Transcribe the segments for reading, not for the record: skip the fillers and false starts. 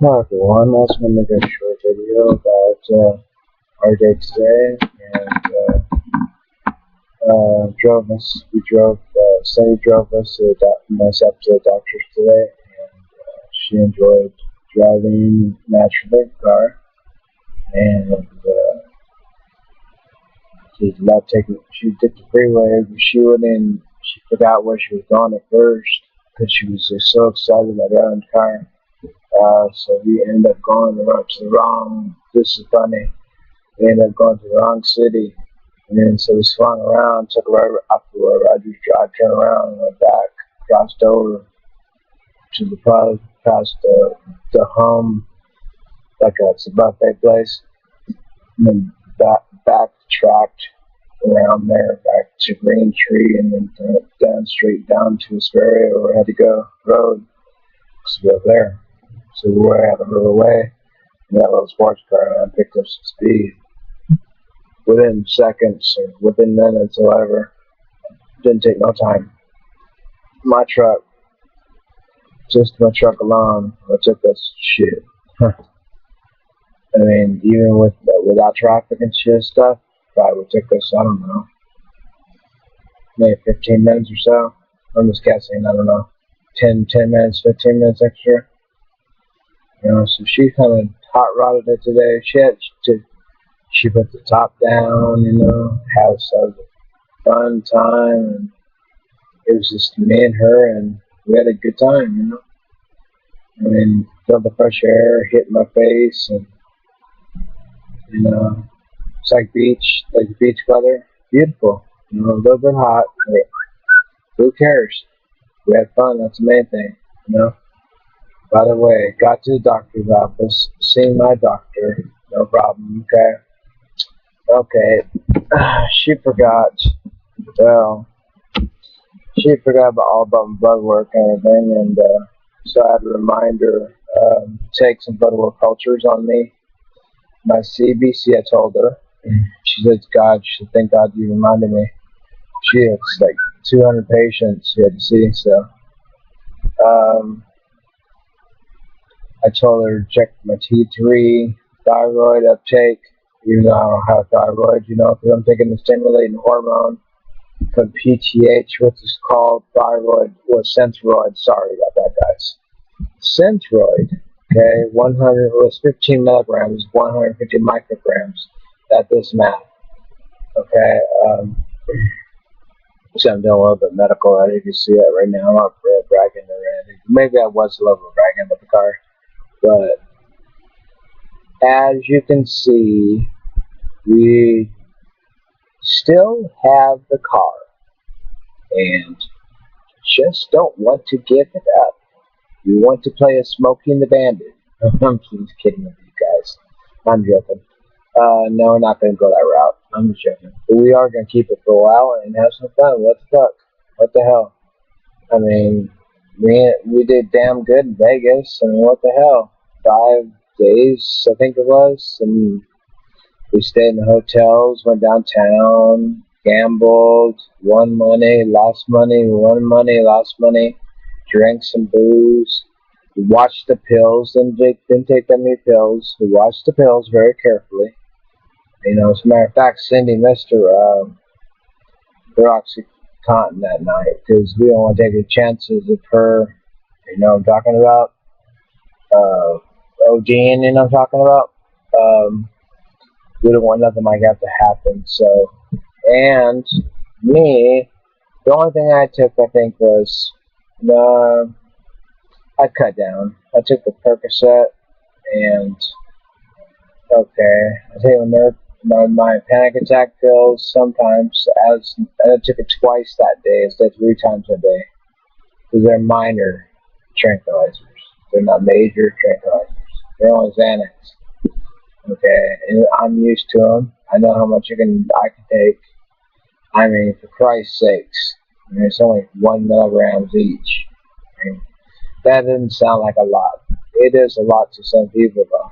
Hello everyone, I just want to make a short video about our day today, and Sunny drove us to myself to the doctor's today, and she enjoyed driving naturally the car, and she did the freeway, but she forgot where she was going at first, because she was just so excited about driving the car. So we ended up going to the wrong, this is funny, we ended up going to the wrong city. And then so we swung around, took a right up the road, I just turned around and went back, crossed over to the pub, past the home, it's a buffet place, and then backtracked around there, back to Green Tree, and then down straight down to Asperia where we had to go, road, to go there. So we were out of the way, and that little sports car, and I picked up some speed. Within seconds, or within minutes, or whatever, didn't take no time. My truck, just my truck alone, I took this shit. I mean, even without traffic and shit stuff, probably would take us, I don't know, maybe 15 minutes or so. I'm just guessing, I don't know, 10 minutes, 15 minutes extra. You know, so she kind of hot rodded it today. She put the top down, you know, had some fun time, and it was just me and her, and we had a good time, you know. I mean, felt the fresh air hit my face, and you know, it's like beach weather, beautiful, you know, a little bit hot, but who cares? We had fun. That's the main thing, you know. By the way, got to the doctor's office, seen my doctor, no problem, okay. She forgot about all about my blood work and everything, and so I had to remind her to take some blood work cultures on me. My CBC, I told her. She said, thank God you reminded me. She had like 200 patients she had to see, so I told her to check my T3, thyroid uptake, even though I don't have thyroid, you know, because I'm taking the stimulating hormone from PTH, which is called thyroid, or Synthroid. Sorry about that, guys. Synthroid, okay, 100 was 15 milligrams, 150 micrograms. That does math, okay. So I'm doing a little bit medical, right? You can see it right now. I'm not really bragging or anything. Maybe I was a little bit bragging about the car. But as you can see, we still have the car and just don't want to give it up. We want to play a Smokey and the Bandit. I'm just kidding with you guys. I'm joking. No, we're not going to go that route. I'm just joking. But we are going to keep it for a while and have some fun. What the fuck? What the hell? I mean, we did damn good in Vegas. I mean, what the hell? 5 days, I think it was, and we stayed in the hotels, went downtown, gambled, won money, lost money, won money, lost money, drank some booze. We watched the pills, didn't take that many pills. We watched the pills very carefully. You know, as a matter of fact, Cindy missed her OxyContin that night because we don't want to take any chances of her, you know what I'm talking about, ODing, you know what I'm talking about. We don't want nothing like that to happen. So, and me, the only thing I took, I think, was I cut down. I took the Percocet, and I take my panic attack pills sometimes. I took it twice that day instead of 3 times a day, because they're minor tranquilizers. They're not major tranquilizers. They're only Xanax. Okay, and I'm used to them. I know how much I can take. I mean, for Christ's sakes, I mean, it's only 1 milligrams each. I mean, that doesn't sound like a lot. It is a lot to some people, though.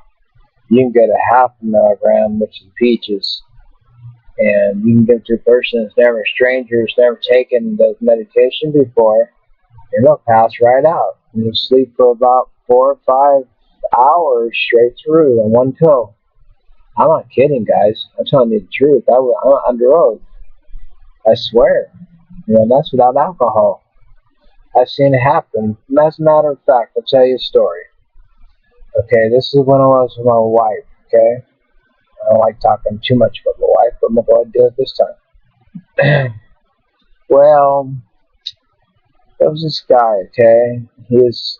You can get a 0.5 milligram, which is peaches, and you can give it to a person that's never a stranger, who's never taken the medication before, and they'll pass right out. And you'll sleep for about 4 or 5 hours straight through on one pill. I'm not kidding, guys. I'm telling you the truth. I'm under oath. I swear. That's without alcohol. I've seen it happen. And as a matter of fact, I'll tell you a story. Okay, this is when I was with my wife, okay? I don't like talking too much about my wife, but I'm going to do it this time. Well, there was this guy, okay? He's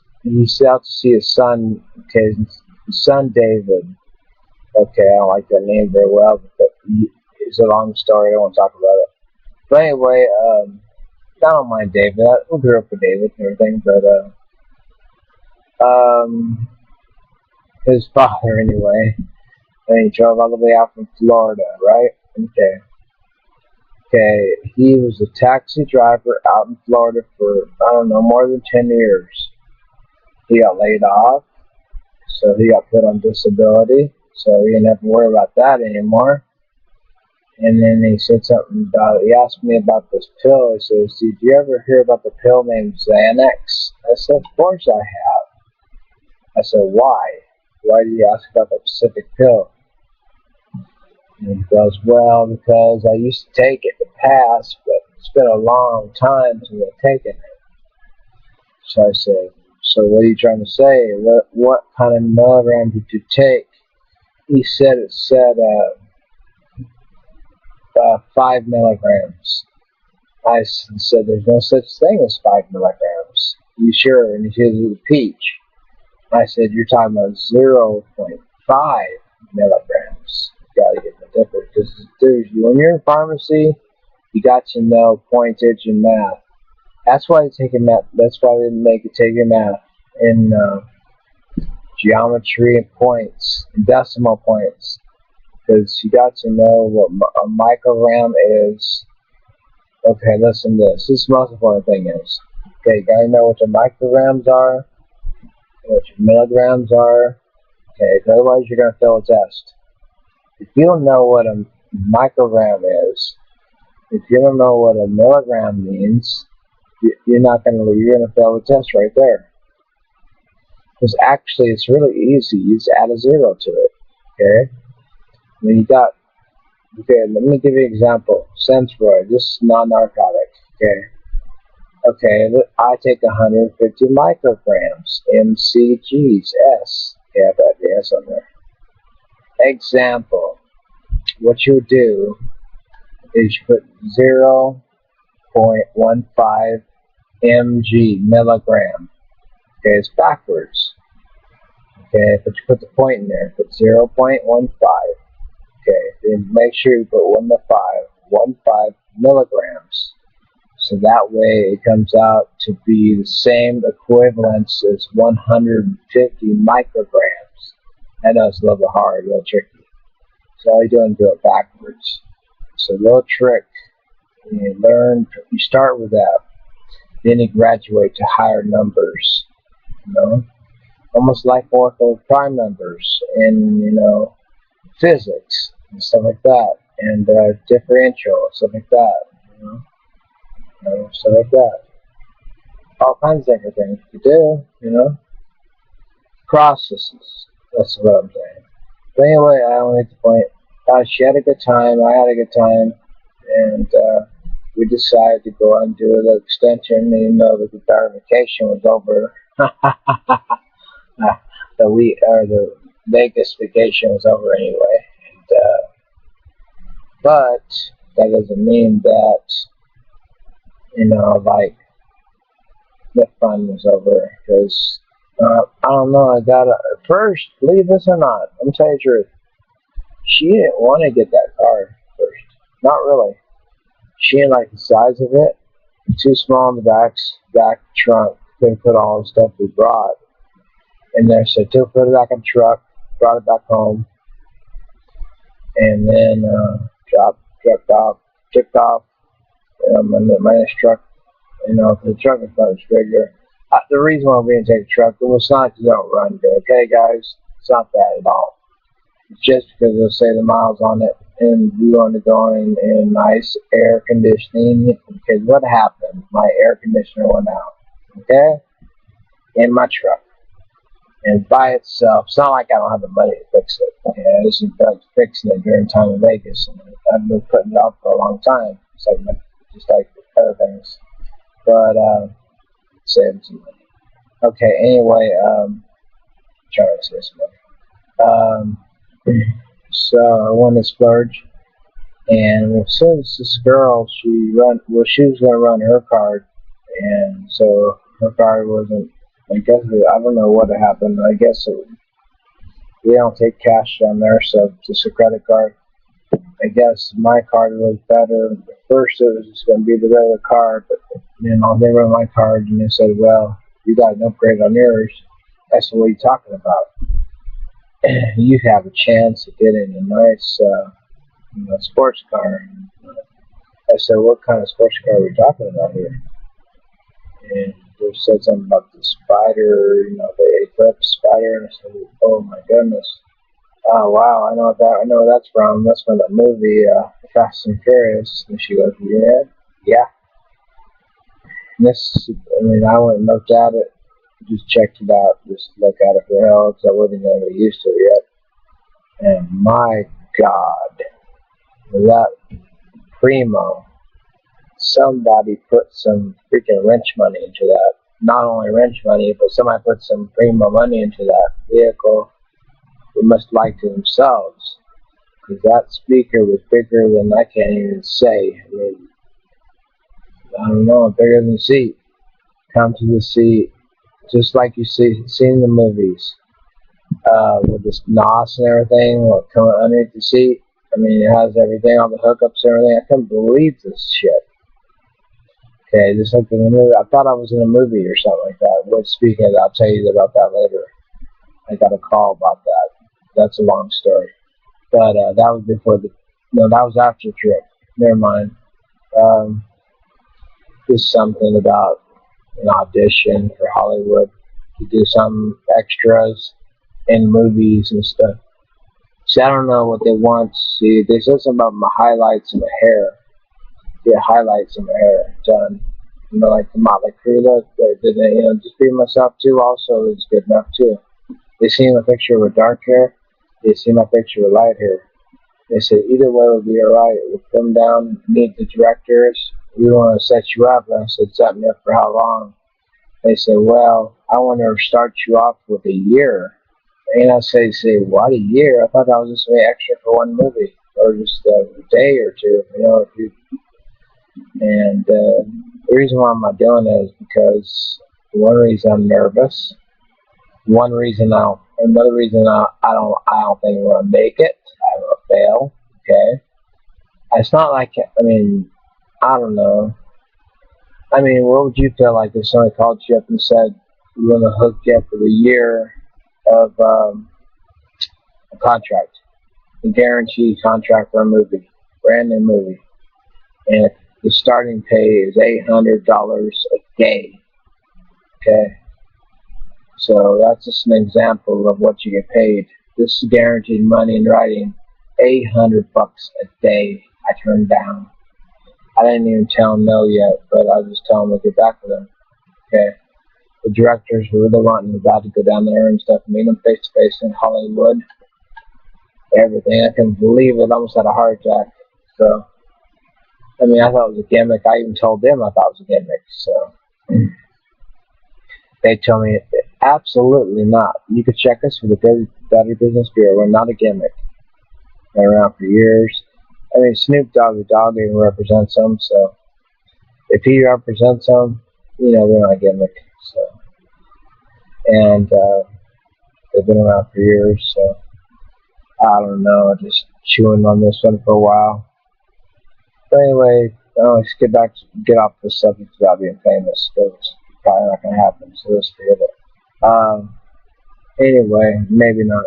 out to see his son, okay? His son David. Okay, I don't like that name very well, but it's a long story. I don't want to talk about it. But anyway, I don't mind David. I grew up with David and everything, but his father anyway. And he drove all the way out from Florida, right? Okay, he was a taxi driver out in Florida for, I don't know, more than 10 years. He got laid off, so he got put on disability, so he didn't have to worry about that anymore. And then he said something about, he asked me about this pill. He says, did you ever hear about the pill named Xanax? I said, of course I have. I said, why? Why do you ask about that specific pill? And he goes, well, because I used to take it in the past, but it's been a long time since I've taken it. So I said, so what are you trying to say? What kind of milligram did you take? He said it said 5 milligrams. I said, there's no such thing as 5 milligrams. You sure? And he said, it was peach. I said, you're talking about 0.5 milligrams. You gotta get the difference. Because when you're in pharmacy, you got to know pointage and math. That's why they taking math. That's why they make you take your math in geometry and points, and decimal points. Because you got to know what a microgram is. Okay, listen to this. This is the most important thing is. Okay, you gotta know what your micrograms are, what your milligrams are. Okay, otherwise you're gonna fail a test. If you don't know what a microgram is, if you don't know what a milligram means, you're gonna fail the test right there. Because actually, it's really easy. You just add a 0 to it. Okay. When you got, okay, let me give you an example. Synthroid, this is non-narcotic, okay, I take 150 micrograms, mcgs, okay, I've got the S on there. Example, what you do is you put 0.15 mg, milligram, okay, it's backwards, okay, but you put the point in there, put 0.15, okay, then make sure you put 15 milligrams. So that way it comes out to be the same equivalence as 150 micrograms. I know it's a little bit hard, a little tricky. So all you're doing is do it backwards. It's a little trick. You start with that. Then you graduate to higher numbers. Almost like ortho prime numbers in, physics and stuff like that, and differential, stuff like that, stuff like that. All kinds of different things you do, processes. That's what I'm saying. But anyway, I don't make the point. She had a good time, I had a good time, and we decided to go and do the extension, even though the vacation was over. The Vegas vacation was over anyway. But that doesn't mean that, the fun was over. Because, I don't know, first, believe this or not, I'm telling you the truth, she didn't want to get that car first. Not really. She didn't like the size of it. Too small in the back trunk. Couldn't put all the stuff we brought in there. So put it back in the truck, brought it back home, and then took off. My next truck, the truck is much bigger. The reason why we didn't take a truck, it was not because they don't run good, okay, guys? It's not that at all. It's just because it'll save the miles on it, and we wanted to go in nice air conditioning, because what happened? My air conditioner went out, okay? In my truck. And by itself, it's not like I don't have the money to fix it. Okay, I just like fixing it during time in Vegas, and I've been putting it off for a long time. It's like just like other things, but saving some money. Okay, anyway, trying to save some money. So I went to splurge, and as soon as this girl, she was gonna run her card, and so her card wasn't. I guess I don't know what happened. I guess we don't take cash down there, so just a credit card. I guess my card was better. At first, it was just going to be the regular card, but they run my card and they said, "Well, you got an upgrade on yours." I said, "What are you talking about? You have a chance to get in a nice, sports car." I said, "What kind of sports car are we talking about here?" And they said something about the Spider, the Eclipse Spider, and I said, "Oh my goodness." Oh wow, I know what that's from. That's from the movie Fast and Furious. And she goes, "Yeah, yeah." And I went and looked at it, just checked it out, just look at it for hell, because I wasn't going to get used to it yet. And my God, that primo, somebody put some freaking wrench money into that. Not only wrench money, but somebody put some primo money into that vehicle. They must like to themselves, because that speaker was bigger than I can't even say. I don't know, bigger than the seat. Come to the seat, just like you see in the movies, with this NOS and everything, coming underneath the seat. It has everything, all the hookups and everything. I couldn't believe this shit. Okay, just like in the movie. I thought I was in a movie or something like that. What speaking of that, I'll tell you about that later. I got a call about that. That's a long story. But that was that was after the trip. Never mind. Just something about an audition for Hollywood to do some extras in movies and stuff. See, I don't know what they want. See, they said something about my highlights and my hair. Yeah, highlights in my hair done. Like the Motley Crue look. Just being myself too. Also, is good enough too. They see my picture with dark hair. They see my picture with light hair. They said either way would be alright. We'll come down, meet the directors. We want to set you up. And I said, set me up for how long? They said, well, I want to start you off with a year. And I say, what, a year? I thought that was just extra for one movie, or just a day or two. And the reason why I'm not doing it is because one reason I'm nervous. Another reason I don't think I'm gonna make it. I'm gonna fail. Okay. It's not like I don't know. What would you feel like if somebody called you up and said we're gonna hook you up with a year of a contract, a guaranteed contract for a movie, brand new movie, and the starting pay is $800 a day. Okay. So that's just an example of what you get paid. This is guaranteed money in writing. $800 a day. I turned down. I didn't even tell them no yet, but I just tell them to get back with them. Okay. The directors were really wanting about to go down there and stuff, meet them face to face in Hollywood. Everything. I couldn't believe it. I almost had a heart attack. So, I thought it was a gimmick. I even told them I thought it was a gimmick. So, they told me, absolutely not. You could check us with the Better Business Bureau. We're not a gimmick. Been around for years. Snoop Dogg, the dog, even represents them. So if he represents them, they're not a gimmick. So, and they've been around for years. So I don't know. Just chewing on this one for a while. But anyway, let's get off the subject about being famous. It's probably not gonna happen. So let's forget it. Anyway, maybe not.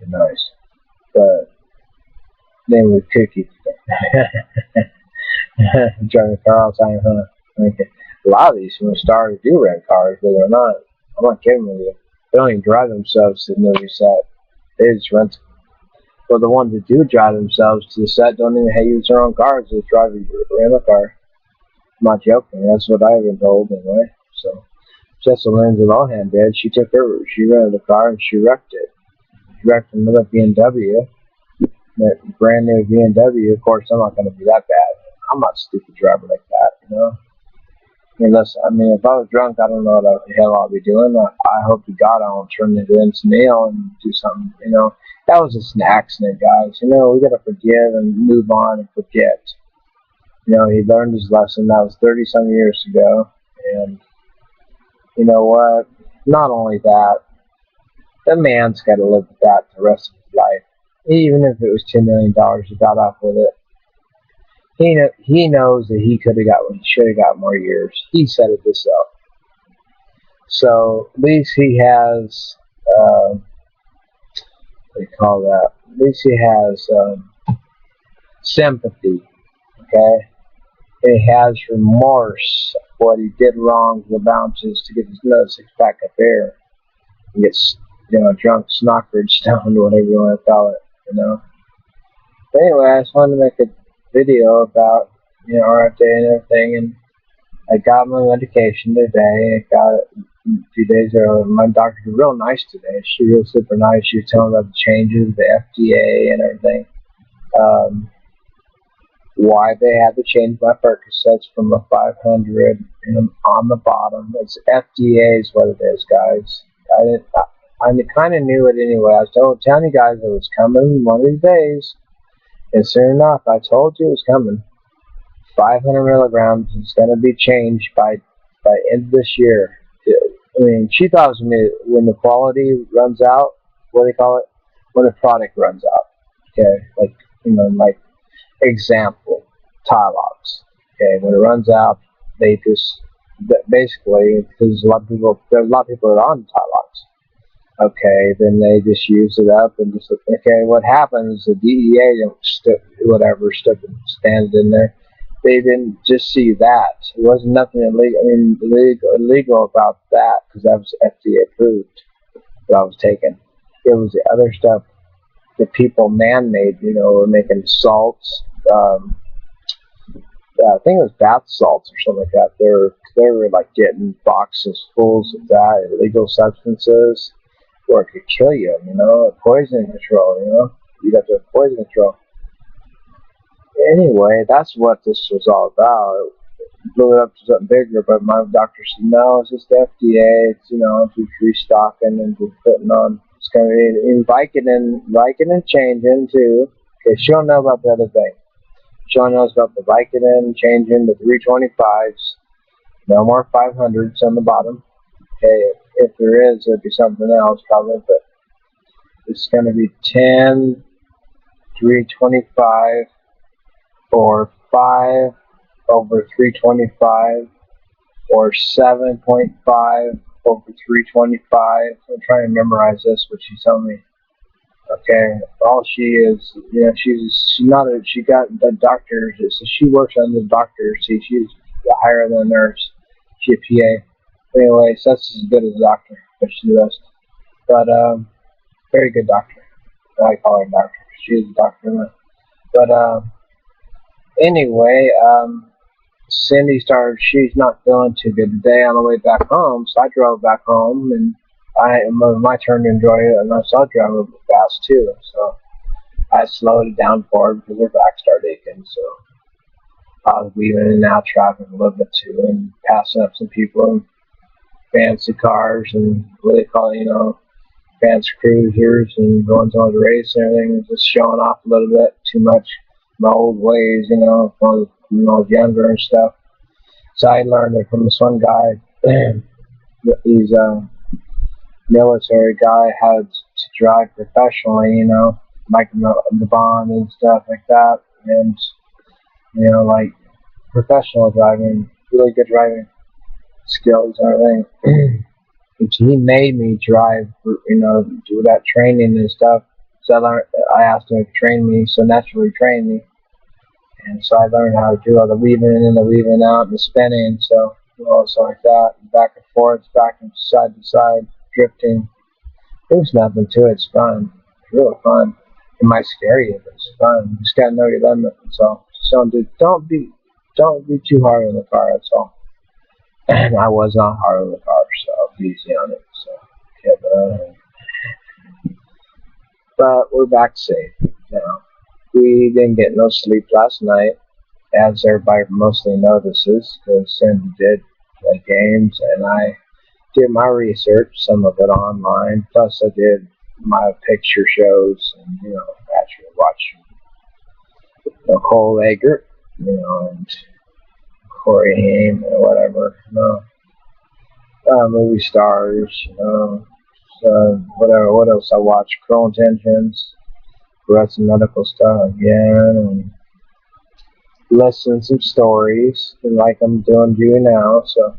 Nice, but then with Cookie. Driving a car all the time, huh? A lot of these stars do rent cars, but they're not. I'm not kidding with you. They don't even drive themselves to the movie set. They just rent. Well, the ones that do drive themselves to the set don't even use their own cars. They drive a rental car. I'm not joking. That's what I've been told anyway. So Just as Lindsay Lohan did. She rented the car and she wrecked it. She wrecked another BMW, that brand new BMW. Of course, I'm not going to be that bad. I'm not a stupid driver like that, you know. I mean, if I was drunk, I don't know what the hell I'll be doing. I hope to God I don't turn it into Neil and do something, you know. That was just an accident, guys. You know, we got to forgive and move on and forget. You know, he learned his lesson. That was 30-some years ago. And you know what? Not only that, the man's got to live with that the rest of his life. Even if it was $10 million, he got off with it. He knows that he should have got more years. He said it himself. So at least he has, what do you call that? At least he has sympathy. Okay, he has remorse for what he did wrong to the bounces to get his another 6-pack of beer. He gets, you know, drunk, snockered, stoned, whatever you want to call it. You know. But anyway, I just wanted to make a video about, you know, our day and everything, and I got my medication today. I got it a few days ago. My doctor was real nice today. She was super nice. She was telling me about the changes, the FDA and everything. Why they had to change my Percocets from a 500 and on the bottom. It's FDA is what it is, guys. I kind of knew it anyway. I was telling you guys it was coming one of these days. And soon enough, I told you it was coming. 500 milligrams is going to be changed by end of this year. I mean, she thought it was when the quality runs out. What do they call it? When the product runs out. Okay, like, you know, like example, Tylox. Okay, when it runs out, they just basically, because there's a lot of people that are on Tylox. Okay, then they just use it up and just, okay, what happens, the DEA stands in there. They didn't just see that. There wasn't nothing illegal about that, because that was FDA approved that I was taking. It was the other stuff that people man-made, you know, were making salts. I think it was bath salts or something like that. They were like getting boxes full of that, illegal substances. Or it could kill you, you know, poison control, you know, you'd have to have poison control. Anyway, that's what this was all about. It blew it up to something bigger, but my doctor said, no, it's just FDA, it's, you know, it's restocking and we're putting on, it's going to be in Vicodin changing too. Okay, she don't know about the other thing. She only knows about the Vicodin changing to 325s, no more 500s on the bottom. Okay, if there is, it'd be something else probably, but it's going to be 10, 325, or 5 over 325, or 7.5 over 325. I'm trying to memorize this, but she's telling me. Okay, all she is, you know, she got the doctor, so she works under the doctor. See, she's higher than a nurse. She's a PA. Anyway, so that's as good as a doctor, but she's the best. But, very good doctor. I call her a doctor. She's a doctor. But, anyway, Cindy she's not feeling too good today on the way back home, so I drove back home, and it was my turn to enjoy it, and I saw drive a little bit fast too, so I slowed it down for her because her back started aching, so I was weaving in and out traffic a little bit too, and passing up some people in fancy cars, and what they call it, you know, fancy cruisers, and going to the race and everything, just showing off a little bit too much my old ways, you know, when I was younger and stuff. So I learned it from this one guy. He's a military guy, how to drive professionally, you know, like the bond and stuff like that, and, you know, like professional driving, really good driving skills and everything. He made me drive, you know, do that training and stuff. So I asked him to train me, so naturally trained me. And so I learned how to do all the weaving in and the weaving out and the spinning, so, you know, so like that, back and forth, back and side to side, drifting. There's nothing to it. It's fun. It's really fun. It might scare you, but it's fun. You just gotta know your limit. So don't be too hard on the car. That's all. And I was not hard on the car, so easy on it. So, yeah, but we're back safe now. We didn't get no sleep last night, as everybody mostly notices, because Cindy did play games, and I did my research, some of it online. Plus, I did my picture shows, and actually watching Nicole Eggert, and Corey Haim, or whatever, movie stars, so whatever. What else I watched? Cruel Intentions, read some medical stuff again, and listened some stories, like I'm doing you now. So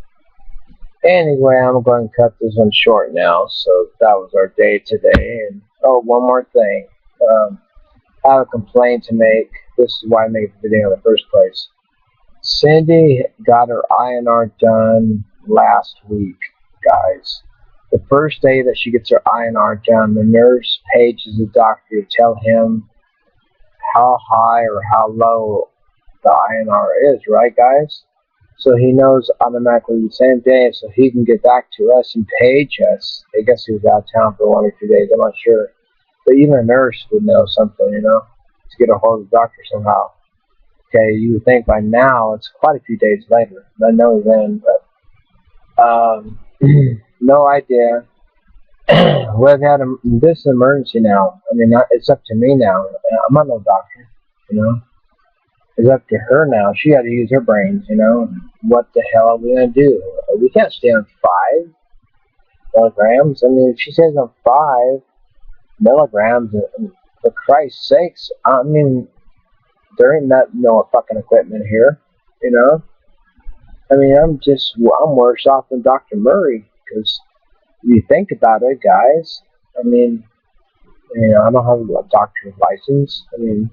anyway, I'm going to cut this one short now. So that was our day today. And one more thing. I have a complaint to make. This is why I made the video in the first place. Cindy got her INR done last week, guys. The first day that she gets her INR done, the nurse pages the doctor to tell him how high or how low the INR is, right, guys? So he knows automatically the same day, so he can get back to us and page us. I guess he was out of town for 1 or 2 days, I'm not sure. But even a nurse would know something, to get a hold of the doctor somehow. Okay, you would think by now it's quite a few days later. I know then, but no idea. We've had this emergency now. I mean, it's up to me now. I'm not no doctor, It's up to her now. She got to use her brains, What the hell are we going to do? We can't stay on 5 milligrams. I mean, if she says on 5 milligrams, for Christ's sakes, I mean, there ain't no fucking equipment here, I mean, I'm worse off than Dr. Murray, because if you think about it, guys, I mean, I don't have a doctor's license. I mean,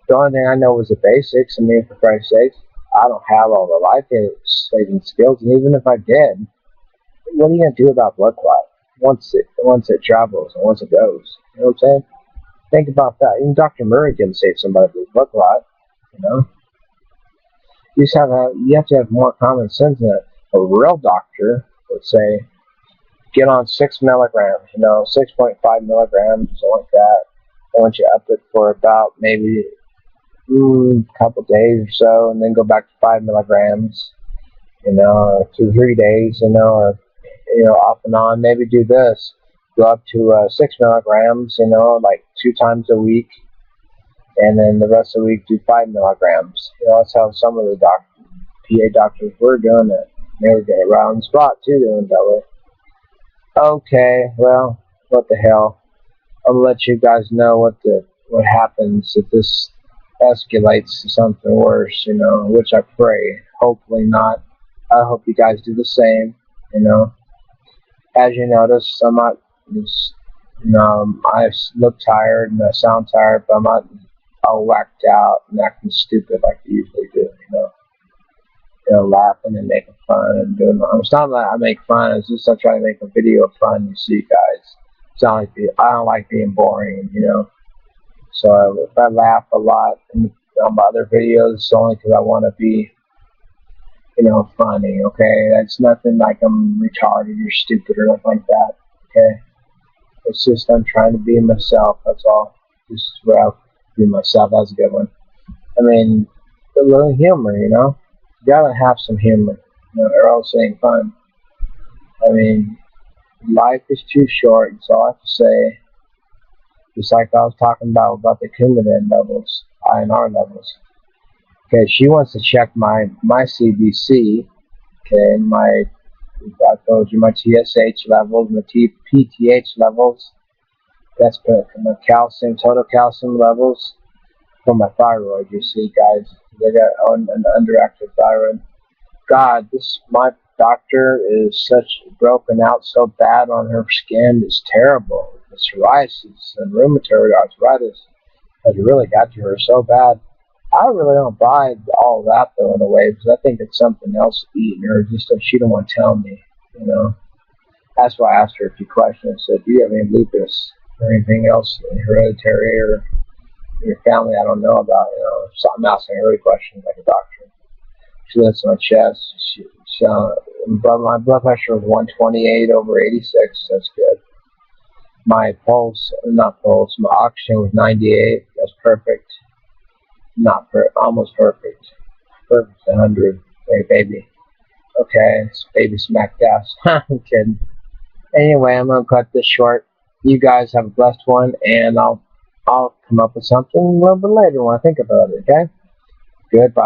the only thing I know is the basics. I mean, for Christ's sake, I don't have all the life-saving skills, and even if I did, what are you going to do about blood clot once it travels and once it goes? You know what I'm saying? Think about that. Even Dr. Murray didn't save somebody with blood clot, You have to have more common sense than a real doctor would say, get on 6 milligrams, 6.5 milligrams, something like that. I want you to up it for about maybe a couple days or so, and then go back to 5 milligrams, 2 or 3 days, or off and on. Maybe do this, go up to 6 milligrams, like 2 times a week, and then the rest of the week do 5 milligrams. That's how some of the PA doctors were doing it. They were getting around the spot too, doing it that way. Okay, well, what the hell? I'll let you guys know what happens if this escalates to something worse, which I pray. Hopefully not. I hope you guys do the same, As you notice, I'm not just, I look tired and I sound tired, but I'm not all whacked out and acting stupid like I usually do, laughing and making fun and doing. It's not that I make fun. It's just I'm trying to make a video of fun. You see, guys. I don't like being boring, So if I laugh a lot on my other videos, it's only because I want to be, funny. Okay, that's nothing like I'm retarded or stupid or nothing like that. Okay, it's just I'm trying to be myself. That's all. Just where I'll be myself. That's a good one. I mean, a little humor, You gotta have some humor, or else it ain't fun. I mean, life is too short, that's all I have to say. Just like I was talking about the Coumadin levels, INR levels. Okay, she wants to check my CBC, okay, I told you my TSH levels, my PTH levels, that's my calcium, total calcium levels for my thyroid, you see, guys. They got an underactive thyroid. God, my doctor is broken out so bad on her skin. It's terrible. The psoriasis and rheumatoid arthritis has really got to her so bad. I really don't buy all that, though, in a way, because I think it's something else eating her, just so she don't want to tell me, That's why I asked her a few questions. I said, do you have any lupus or anything else hereditary or your family I don't know about, So I'm asking her questions like a doctor. She lifts my chest. So, but my blood pressure was 128 over 86. That's good. My pulse, not pulse, my oxygen was 98. That's perfect. Not almost perfect. Perfect 100. Hey, baby. Okay, it's baby smack gas. I'm kidding. Anyway, I'm gonna cut this short. You guys have a blessed one, and I'll come up with something a little bit later when I think about it. Okay. Goodbye.